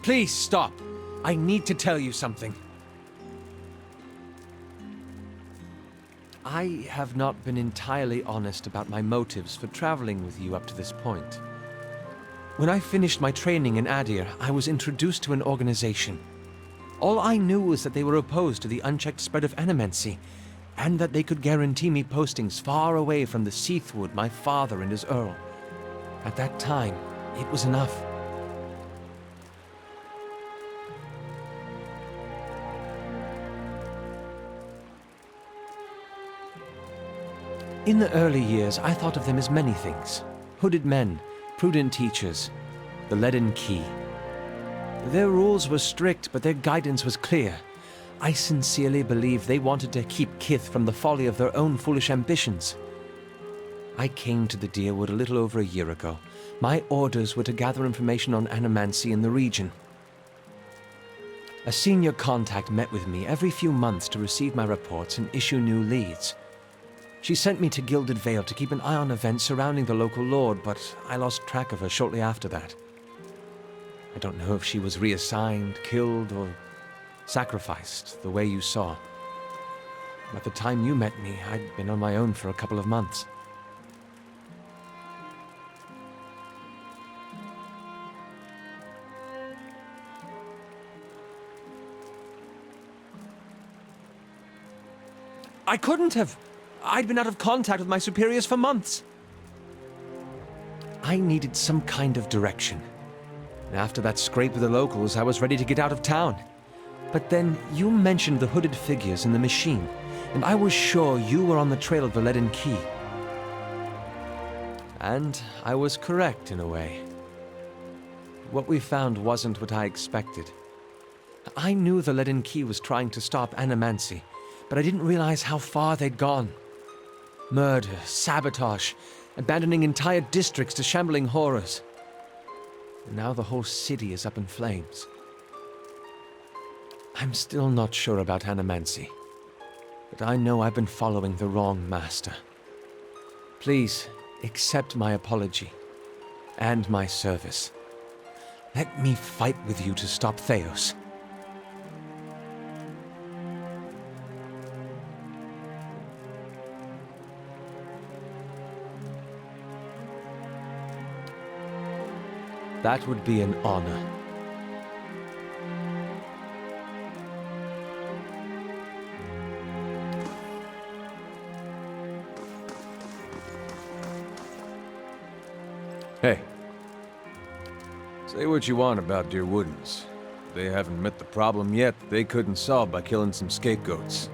Please stop. I need to tell you something. I have not been entirely honest about my motives for traveling with you up to this point. When I finished my training in Adir, I was introduced to an organization. All I knew was that they were opposed to the unchecked spread of animancy, and that they could guarantee me postings far away from the Seathwood my father and his earl. At that time, it was enough. In the early years, I thought of them as many things. Hooded men, prudent teachers, the leaden key. Their rules were strict, but their guidance was clear. I sincerely believed they wanted to keep Kith from the folly of their own foolish ambitions. I came to the Deerwood a little over a year ago. My orders were to gather information on animancy in the region. A senior contact met with me every few months to receive my reports and issue new leads. She sent me to Gilded Vale to keep an eye on events surrounding the local lord, but I lost track of her shortly after that. I don't know if she was reassigned, killed, or sacrificed the way you saw. At the time you met me, I'd been on my own for a couple of months. I couldn't have. I'd been out of contact with my superiors for months. I needed some kind of direction. And after that scrape with the locals, I was ready to get out of town. But then you mentioned the hooded figures in the machine, and I was sure you were on the trail of the leaden key. And I was correct in a way. What we found wasn't what I expected. I knew the leaden key was trying to stop animancy, but I didn't realize how far they'd gone. Murder, sabotage, abandoning entire districts to shambling horrors. And now the whole city is up in flames. I'm still not sure about animancy, but I know I've been following the wrong master. Please, accept my apology, and my service. Let me fight with you to stop Theos. That would be an honor. Hey. Say what you want about Deerwoodens. They haven't met the problem yet that they couldn't solve by killing some scapegoats.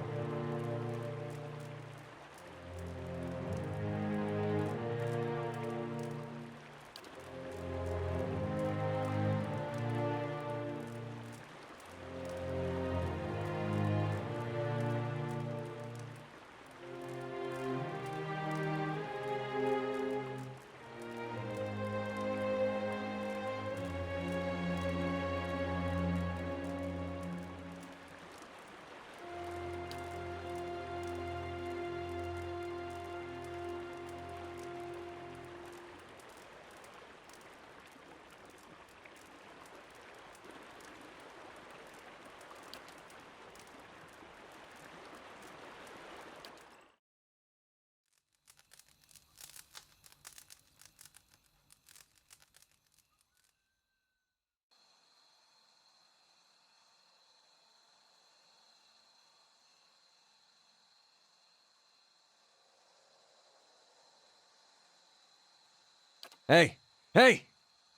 Hey! Hey!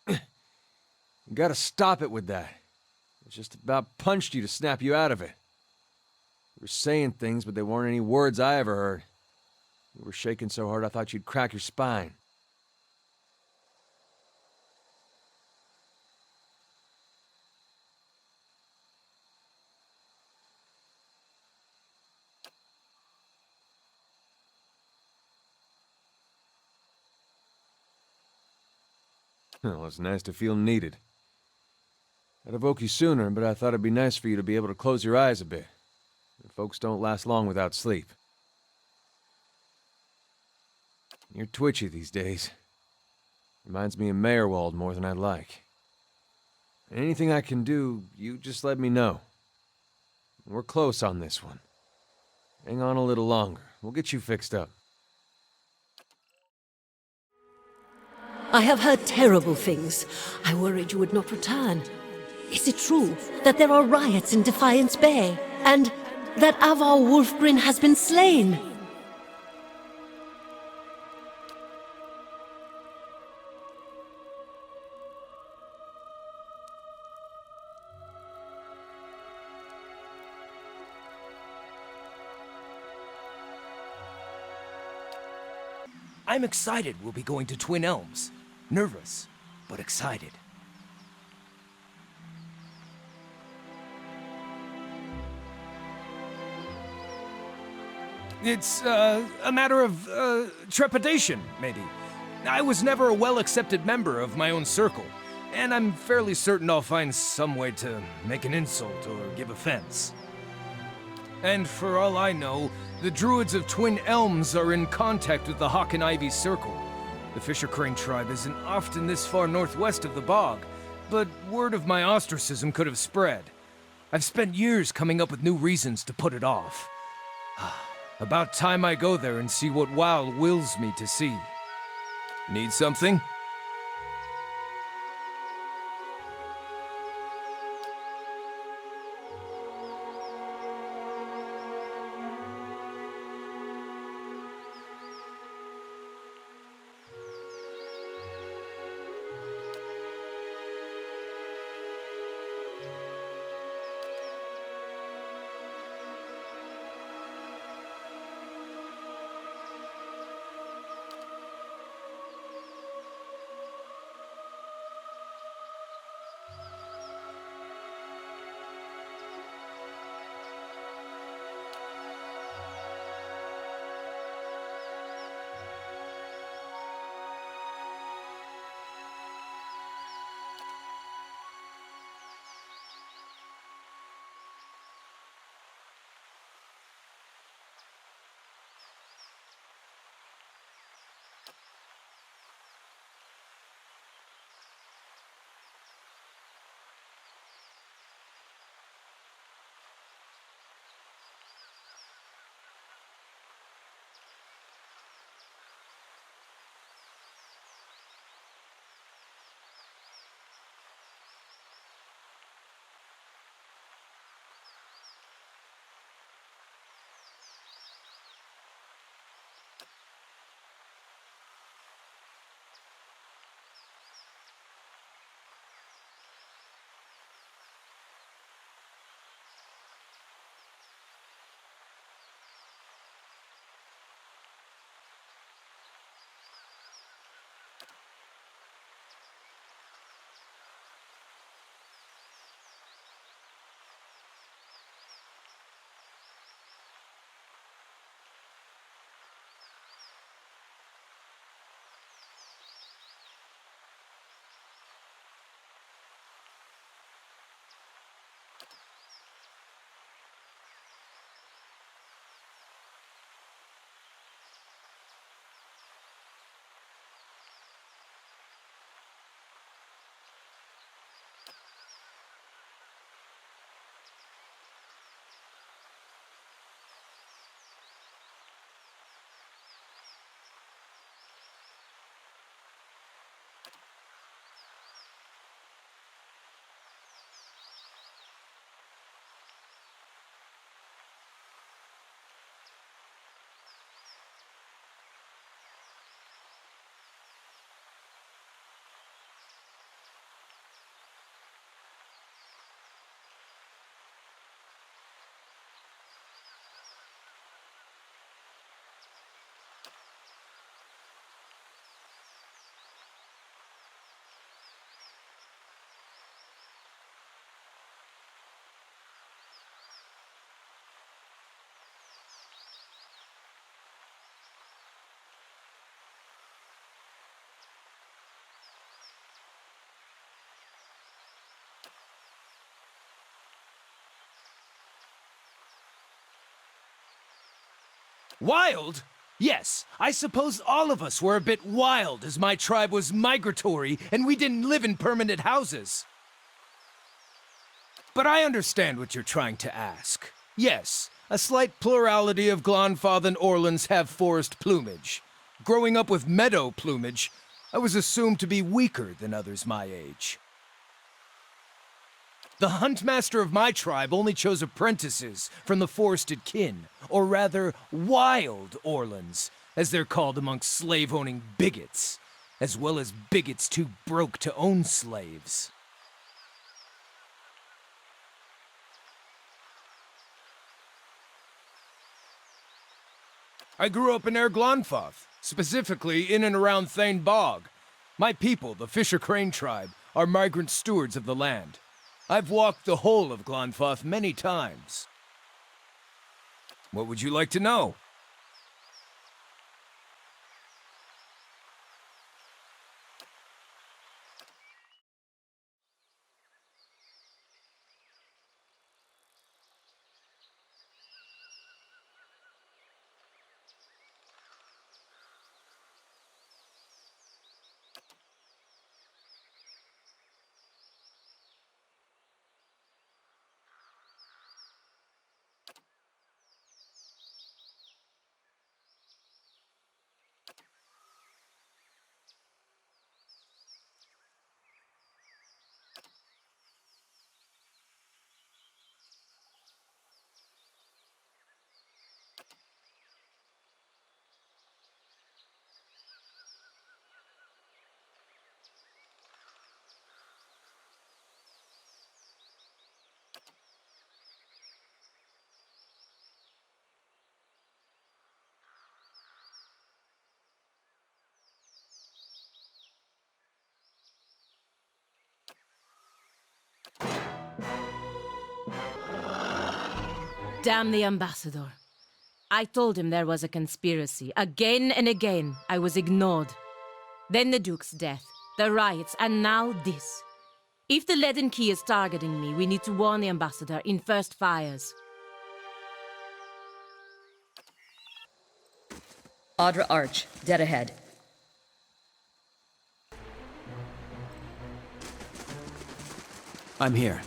You gotta stop it with that. I just about punched you to snap you out of it. You were saying things, but they weren't any words I ever heard. You were shaking so hard I thought you'd crack your spine. Well, it's nice to feel needed. I'd have woke you sooner, but I thought it'd be nice for you to be able to close your eyes a bit. Folks don't last long without sleep. You're twitchy these days. Reminds me of Mayorwald more than I'd like. Anything I can do, you just let me know. We're close on this one. Hang on a little longer. We'll get you fixed up. I have heard terrible things. I worried you would not return. Is it true that there are riots in Defiance Bay, and that Avar Wolfgren has been slain? I'm excited we'll be going to Twin Elms. Nervous, but excited. It's, a matter of, trepidation, maybe. I was never a well-accepted member of my own circle, and I'm fairly certain I'll find some way to make an insult or give offense. And for all I know, the Druids of Twin Elms are in contact with the Hawk and Ivy Circle. The Fisher Crane tribe isn't often this far northwest of the bog, but word of my ostracism could have spread. I've spent years coming up with new reasons to put it off. About time I go there and see what WoW wills me to see. Need something? Wild? Yes, I suppose all of us were a bit wild as my tribe was migratory and we didn't live in permanent houses. But I understand what you're trying to ask. Yes, a slight plurality of Glonfathan Orlans have forest plumage. Growing up with meadow plumage, I was assumed to be weaker than others my age. The huntmaster of my tribe only chose apprentices from the forested kin, or rather, wild Orlans, as they're called amongst slave-owning bigots, as well as bigots too broke to own slaves. I grew up in Éir-Glanfata, specifically in and around Thane Bog. My people, the Fisher Crane tribe, are migrant stewards of the land. I've walked the whole of Glonfata many times. What would you like to know? Damn the ambassador. I told him there was a conspiracy. Again and again, I was ignored. Then the Duke's death, the riots, and now this. If the leaden key is targeting me, we need to warn the ambassador in first fires. Audra Arch, dead ahead. I'm here.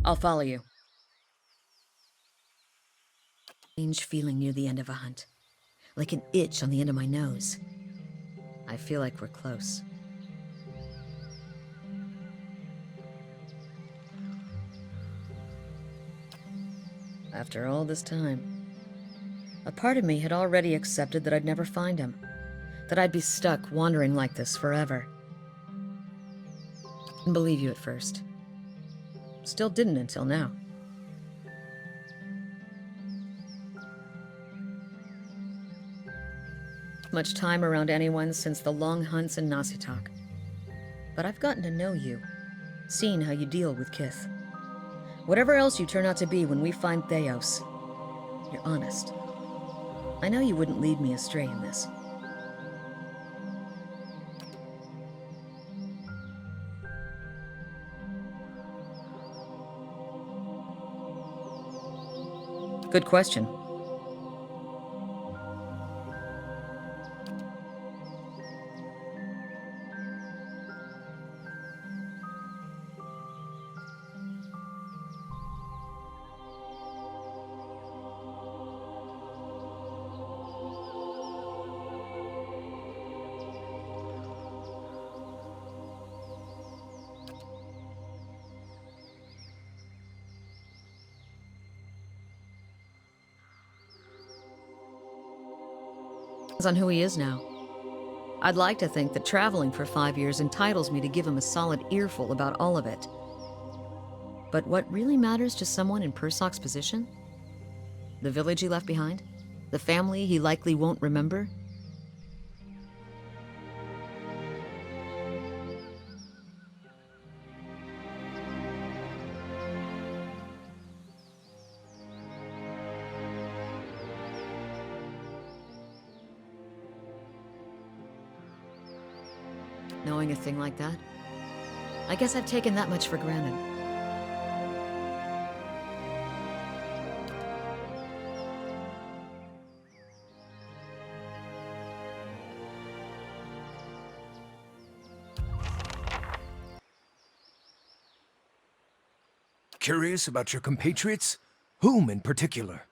I'll follow you. Strange feeling near the end of a hunt. Like an itch on the end of my nose. I feel like we're close. After all this time. A part of me had already accepted that I'd never find him. That I'd be stuck wandering like this forever. Didn't believe you at first. Still didn't until now. Much time around anyone since the long hunts in Nasitak. But I've gotten to know you, seen how you deal with Kith. Whatever else you turn out to be when we find Theos, you're honest. I know you wouldn't lead me astray in this. Good question. On who he is now. I'd like to think that traveling for 5 years entitles me to give him a solid earful about all of it. But what really matters to someone in Persok's position? The village he left behind? The family he likely won't remember? Knowing a thing like that? I guess I've taken that much for granted. Curious about your compatriots? Whom in particular?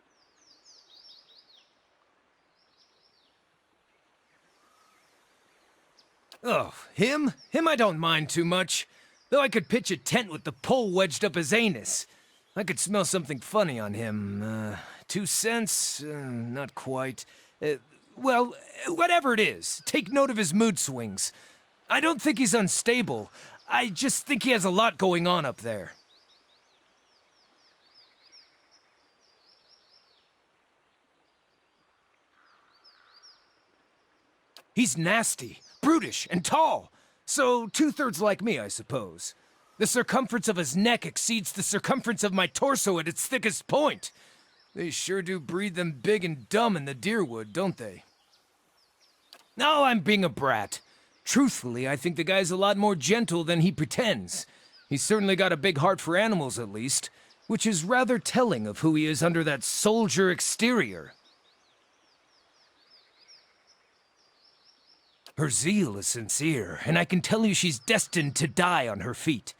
Oh, him? Him I don't mind too much. Though I could pitch a tent with the pole wedged up his anus. I could smell something funny on him. 2 cents? Not quite. Well, whatever it is, take note of his mood swings. I don't think he's unstable. I just think he has a lot going on up there. He's nasty, brutish, and tall. So 2/3 like me, I suppose. The circumference of his neck exceeds the circumference of my torso at its thickest point. They sure do breed them big and dumb in the Deerwood, don't they? No, I'm being a brat. Truthfully, I think the guy's a lot more gentle than he pretends. He's certainly got a big heart for animals, at least, which is rather telling of who he is under that soldier exterior. Her zeal is sincere, and I can tell you she's destined to die on her feet.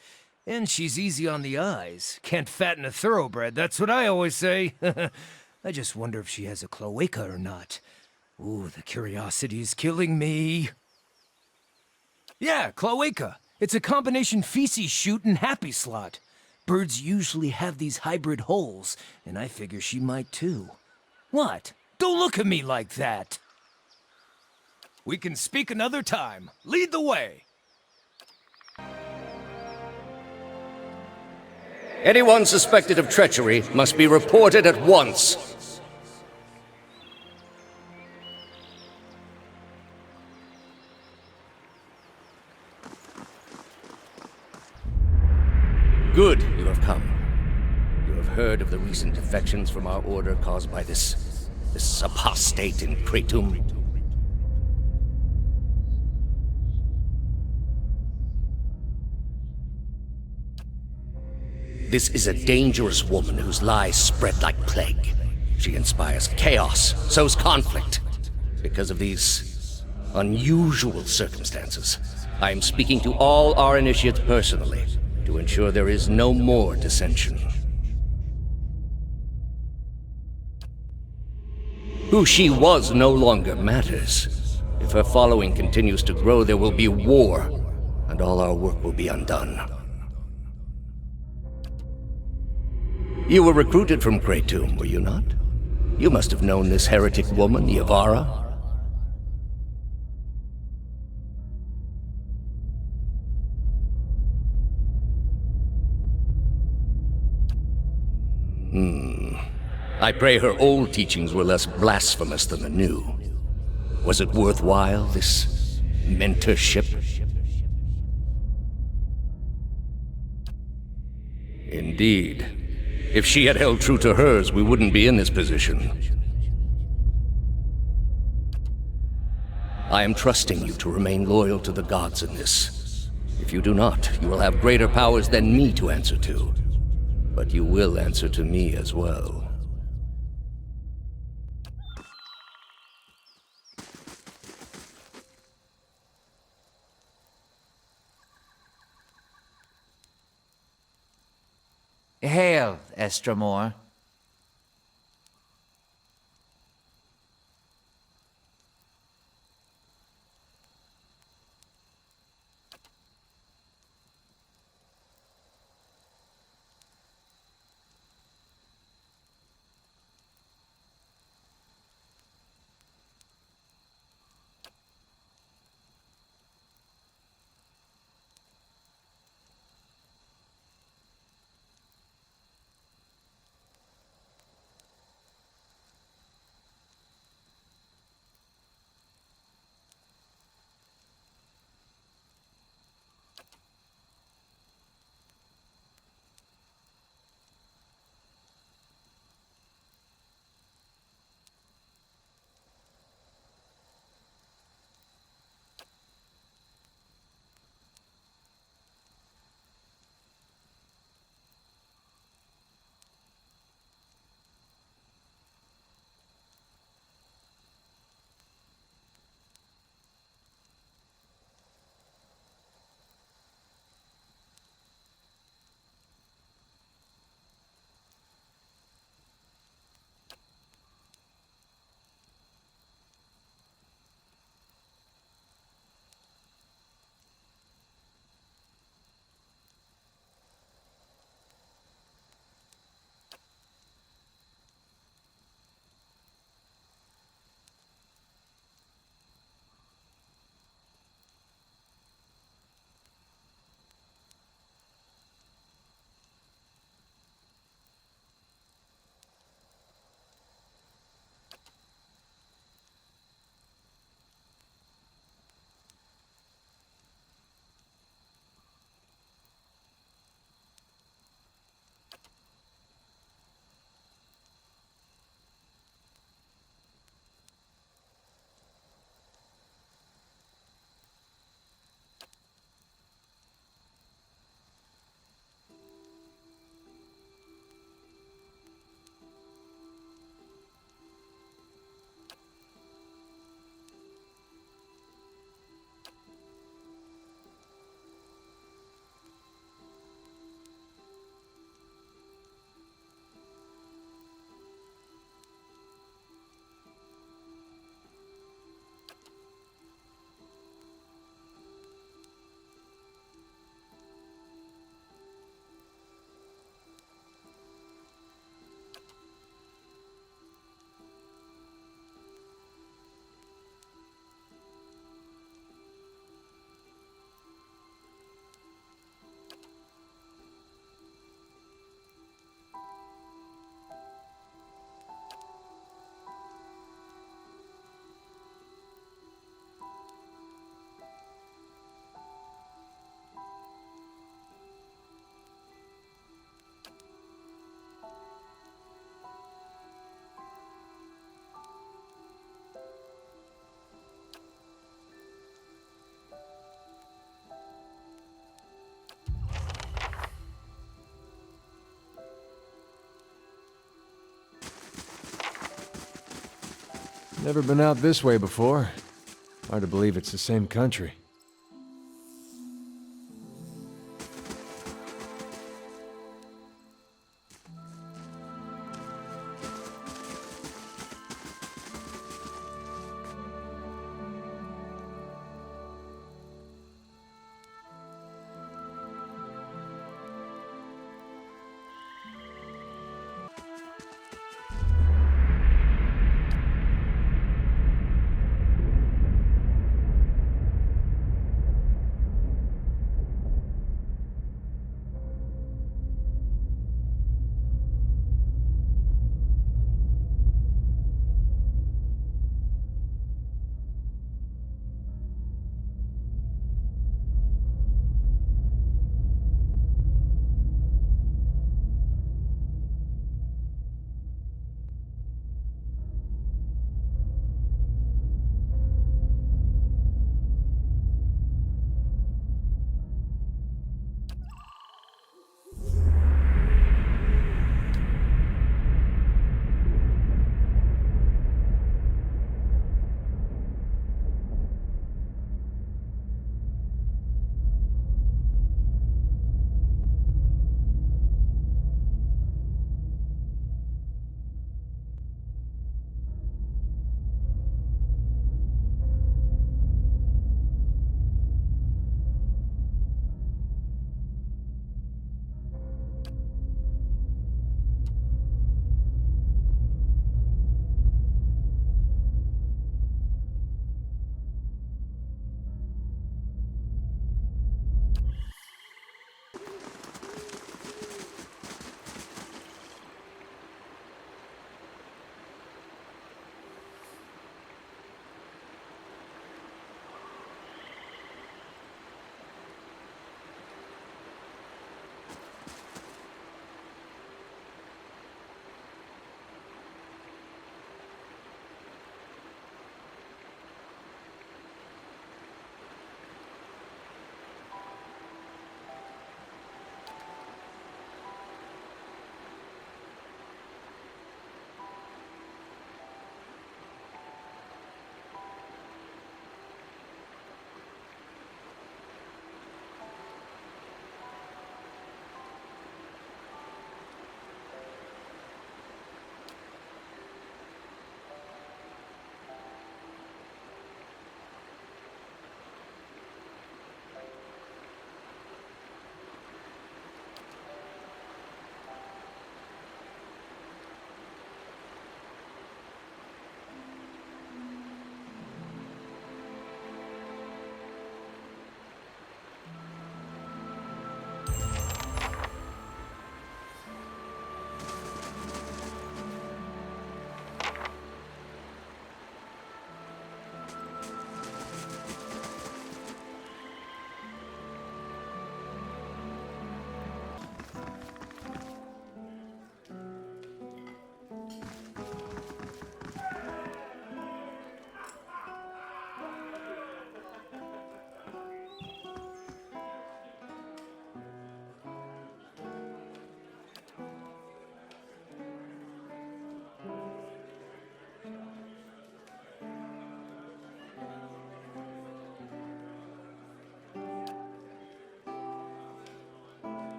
And she's easy on the eyes. Can't fatten a thoroughbred, that's what I always say. I just wonder if she has a cloaca or not. Ooh, the curiosity is killing me. Yeah, cloaca. It's a combination feces chute and happy slot. Birds usually have these hybrid holes, and I figure she might too. What? Don't look at me like that. We can speak another time. Lead the way. Anyone suspected of treachery must be reported at once. Good, you have come. You have heard of the recent defections from our order caused by this apostate in Kratom. This is a dangerous woman whose lies spread like plague. She inspires chaos, sows conflict. Because of these unusual circumstances, I am speaking to all our initiates personally to ensure there is no more dissension. Who she was no longer matters. If her following continues to grow, there will be war, and all our work will be undone. You were recruited from Kratom, were you not? You must have known this heretic woman, Yavara. I pray her old teachings were less blasphemous than the new. Was it worthwhile, this mentorship? Indeed. If she had held true to hers, we wouldn't be in this position. I am trusting you to remain loyal to the gods in this. If you do not, you will have greater powers than me to answer to. But you will answer to me as well. Hail, Estramore. Never been out this way before. Hard to believe it's the same country.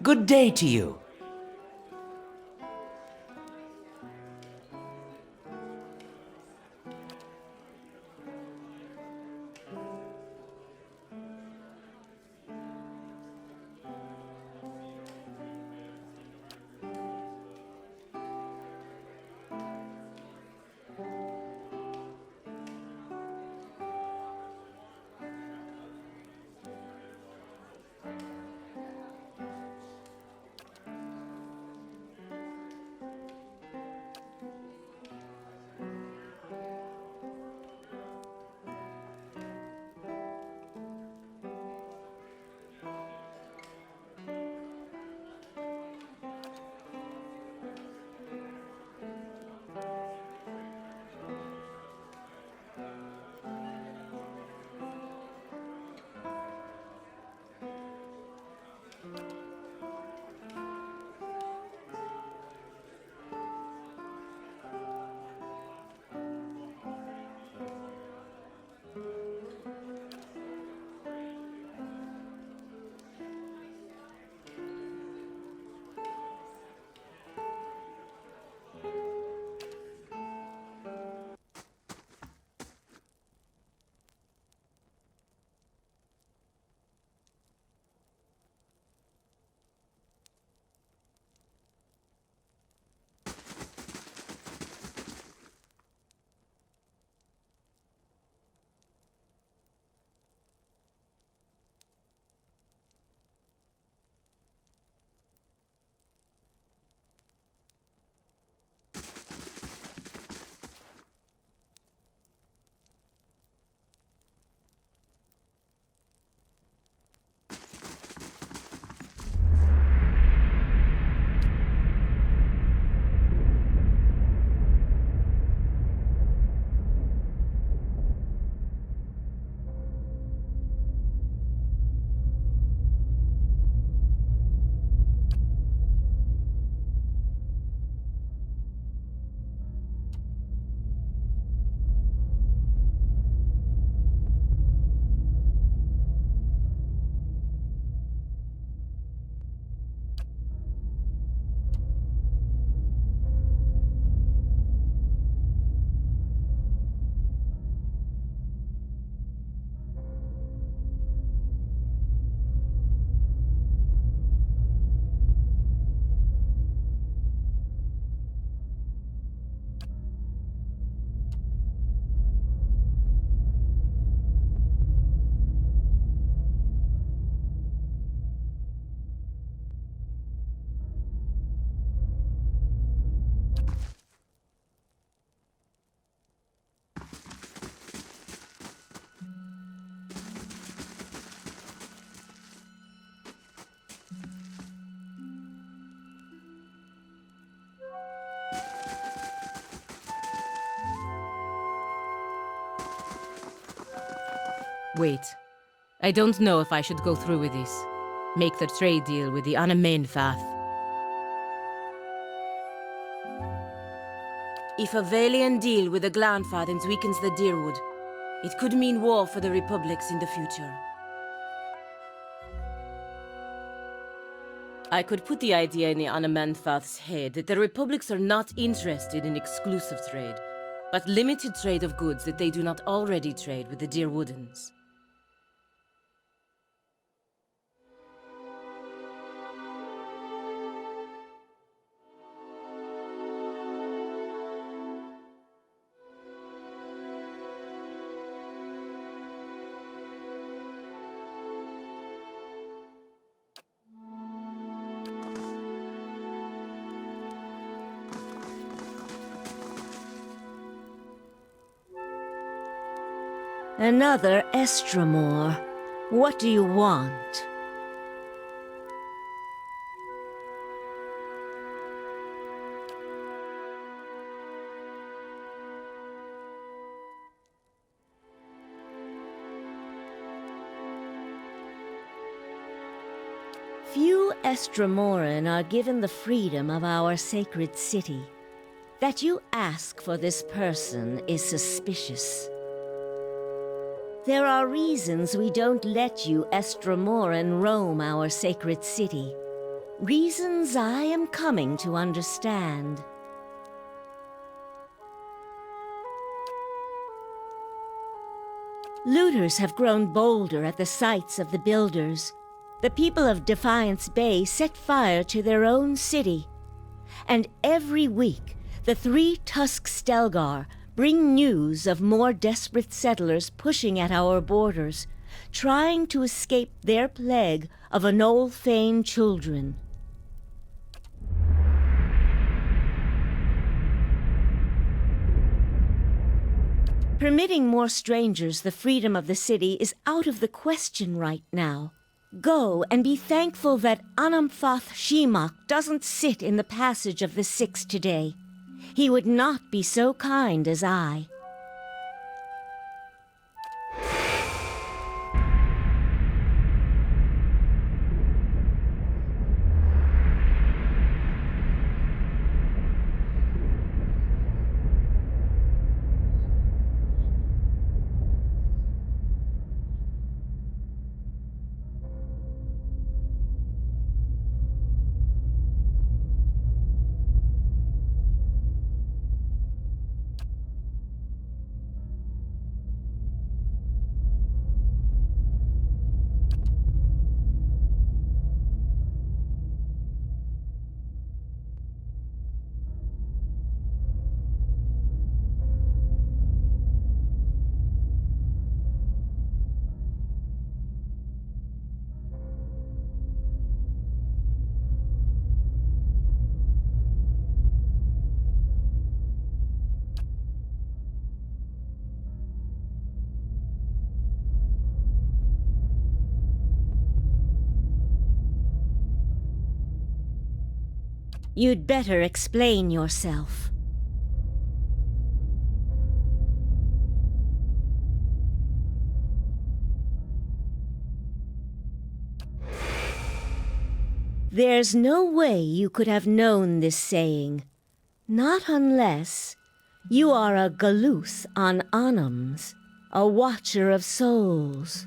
Good day to you. Wait. I don't know if I should go through with this. Make the trade deal with the Anamenfath. If a Valiant deal with the Glanfathens weakens the Deerwood, it could mean war for the Republics in the future. I could put the idea in the Anamenfath's head that the Republics are not interested in exclusive trade, but limited trade of goods that they do not already trade with the Deerwoodens. Another Estramore. What do you want? Few Estramoran are given the freedom of our sacred city. That you ask for this person is suspicious. There are reasons we don't let you Estramoran roam our sacred city. Reasons I am coming to understand. Looters have grown bolder at the sights of the builders. The people of Defiance Bay set fire to their own city. And every week, the 3 Tusk Stelgar bring news of more desperate settlers pushing at our borders, trying to escape their plague of Anolfane children. Permitting more strangers the freedom of the city is out of the question right now. Go and be thankful that Anamfath Shimak doesn't sit in the passage of the Six today. He would not be so kind as I. You'd better explain yourself. There's no way you could have known this saying. Not unless you are a Galuth on Anams, a watcher of souls.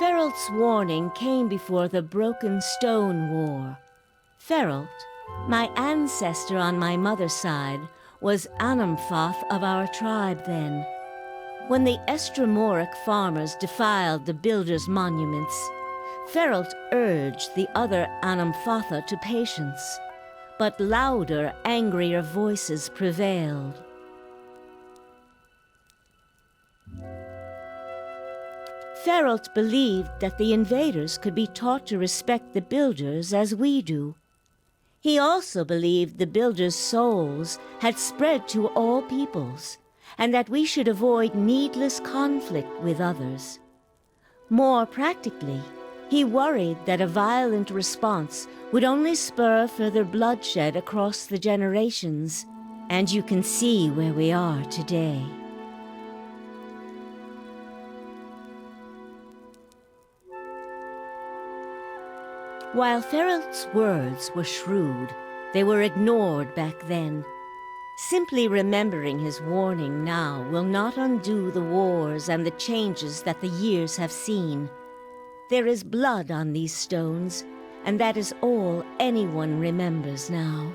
Feralt's warning came before the Broken Stone War. Feralt, my ancestor on my mother's side, was Anamfath of our tribe then. When the Estramoric farmers defiled the builders' monuments, Feralt urged the other Anamfatha to patience, but louder, angrier voices prevailed. Feralt believed that the invaders could be taught to respect the builders as we do. He also believed the builders' souls had spread to all peoples, and that we should avoid needless conflict with others. More practically, He worried that a violent response would only spur further bloodshed across the generations, and you can see where we are today. While Ferelt's words were shrewd, they were ignored back then. Simply remembering his warning now will not undo the wars and the changes that the years have seen. There is blood on these stones, and that is all anyone remembers now.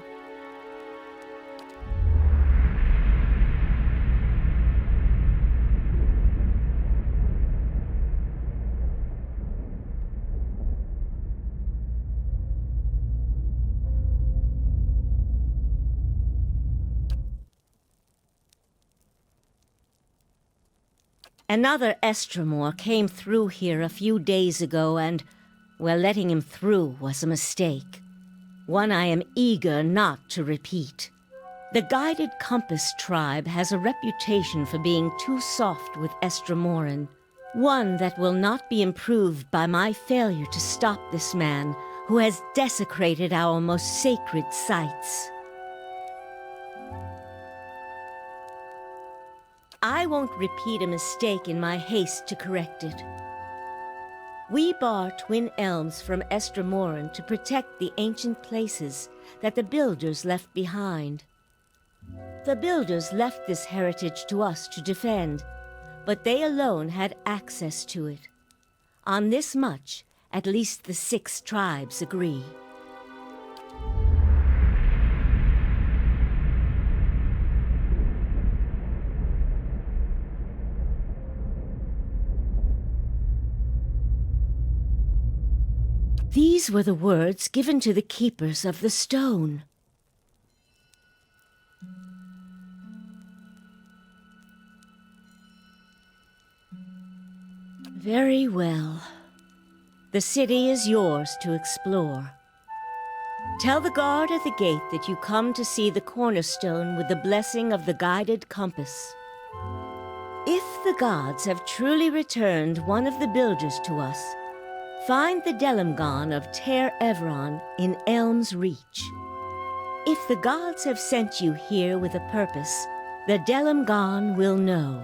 Another Estremor came through here a few days ago and, well, letting him through was a mistake. One I am eager not to repeat. The Guided Compass tribe has a reputation for being too soft with Estremoran. One that will not be improved by my failure to stop this man who has desecrated our most sacred sites. I won't repeat a mistake in my haste to correct it. We bar twin elms from Estremoran to protect the ancient places that the builders left behind. The builders left this heritage to us to defend, but they alone had access to it. On this much, at least the 6 tribes agree. These were the words given to the keepers of the stone. Very well. The city is yours to explore. Tell the guard at the gate that you come to see the cornerstone with the blessing of the Guided Compass. If the gods have truly returned one of the builders to us, find the Delimgon of Ter Evron in Elm's Reach. If the gods have sent you here with a purpose, the Delimgon will know.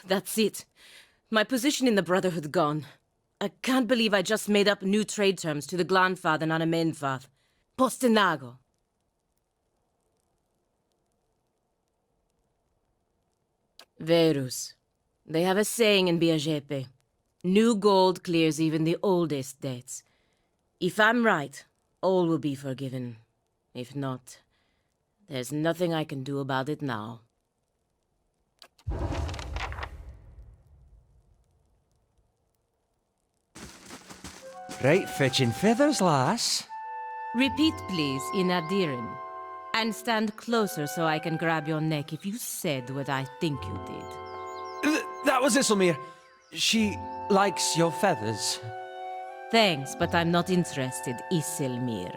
That's it. My position in the Brotherhood gone. I can't believe I just made up new trade terms to the Glанфата and Amenfat. Postenago. Verus. They have a saying in Biajepe. New gold clears even the oldest debts. If I'm right, all will be forgiven. If not, there's nothing I can do about it now. Right fetching feathers, lass. Repeat, please, in Adirin. And stand closer so I can grab your neck if you said what I think you did. That was Isilmir. She likes your feathers. Thanks, but I'm not interested, Isilmir.